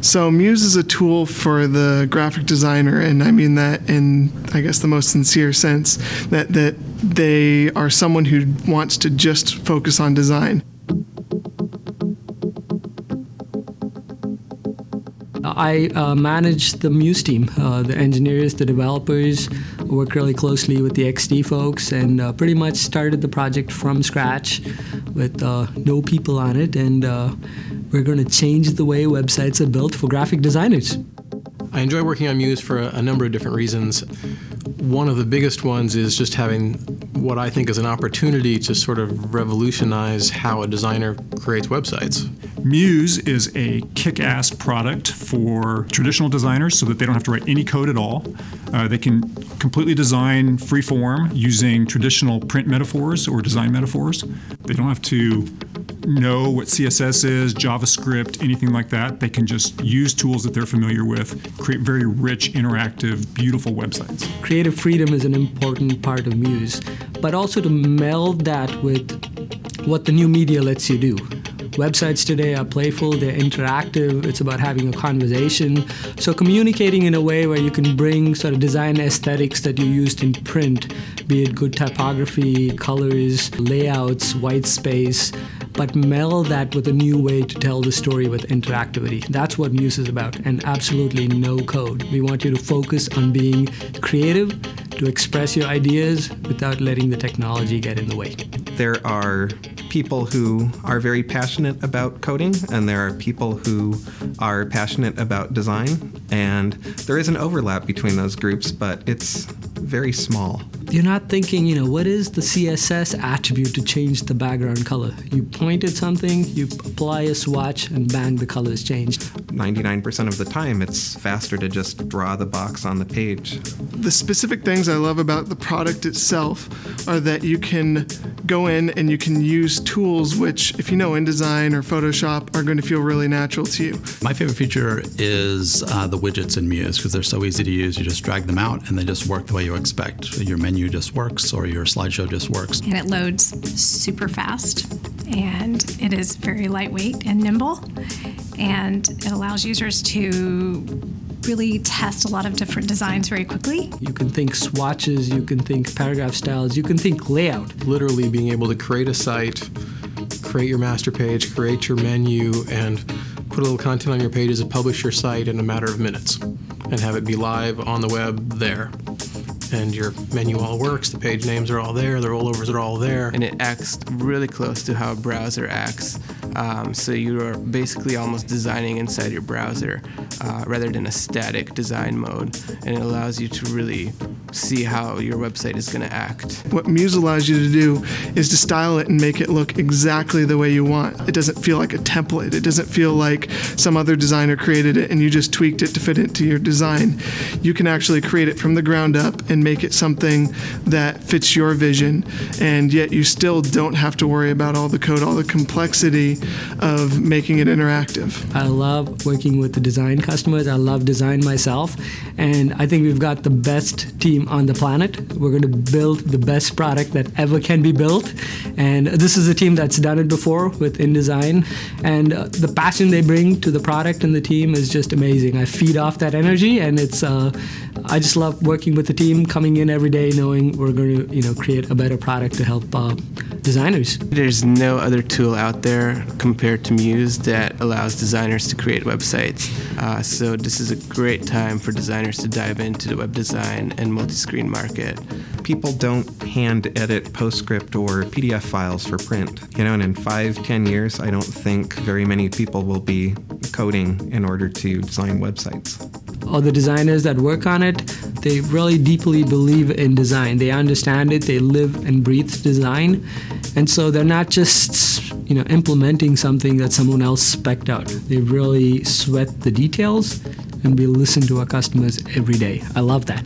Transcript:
So Muse is a tool for the graphic designer, and I mean that in, I guess, the most sincere sense, that they are someone who wants to just focus on design. I manage the Muse team, the engineers, the developers, work really closely with the XD folks, and pretty much started the project from scratch with no people on it, and we're going to change the way websites are built for graphic designers. I enjoy working on Muse for a number of different reasons. One of the biggest ones is just having what I think is an opportunity to sort of revolutionize how a designer creates websites. Muse is a kick-ass product for traditional designers so that they don't have to write any code at all. They can completely design free-form using traditional print metaphors or design metaphors. They don't have to know what CSS is, JavaScript, anything like that. They can just use tools that they're familiar with, create very rich, interactive, beautiful websites. Creative freedom is an important part of Muse, but also to meld that with what the new media lets you do. Websites today are playful, they're interactive, it's about having a conversation. So communicating in a way where you can bring sort of design aesthetics that you used in print, be it good typography, colors, layouts, white space, but meld that with a new way to tell the story with interactivity. That's what Muse is about, and absolutely no code. We want you to focus on being creative, to express your ideas without letting the technology get in the way. There are people who are very passionate about coding, and there are people who are passionate about design, and there is an overlap between those groups, but it's very small. You're not thinking, what is the CSS attribute to change the background color? You point at something, you apply a swatch, and bang, the color is changed. 99% of the time, it's faster to just draw the box on the page. The specific things I love about the product itself are that you can go in and you can use tools which, if you know InDesign or Photoshop, are going to feel really natural to you. My favorite feature is the widgets in Muse, because they're so easy to use. You just drag them out and they just work the way you expect. Your menu just works, or your slideshow just works. And it loads super fast, and it is very lightweight and nimble, and it allows users to really test a lot of different designs very quickly. You can think swatches, you can think paragraph styles, you can think layout. Literally being able to create a site, create your master page, create your menu, and put a little content on your pages and publish your site in a matter of minutes, and have it be live on the web there. And your menu all works, the page names are all there, the rollovers are all there. And it acts really close to how a browser acts. So you are basically almost designing inside your browser rather than a static design mode. And it allows you to really see how your website is going to act. What Muse allows you to do is to style it and make it look exactly the way you want. It doesn't feel like a template. It doesn't feel like some other designer created it and you just tweaked it to fit into your design. You can actually create it from the ground up and make it something that fits your vision, and yet you still don't have to worry about all the code, all the complexity of making it interactive. I love working with the design customers. I love design myself, and I think we've got the best team on the planet. We're going to build the best product that ever can be built, and this is a team that's done it before with InDesign, and the passion they bring to the product and the team is just amazing. I feed off that energy, and it's I just love working with the team, coming in every day knowing we're going to create a better product to help designers. There's no other tool out there compared to Muse that allows designers to create websites. So this is a great time for designers to dive into the web design and multi-screen market. People don't hand edit PostScript or PDF files for print. And in 5-10 years, I don't think very many people will be coding in order to design websites. All the designers that work on it, they really deeply believe in design. They understand it, they live and breathe design. And so they're not just implementing something that someone else spec'd out. They really sweat the details, and we listen to our customers every day. I love that.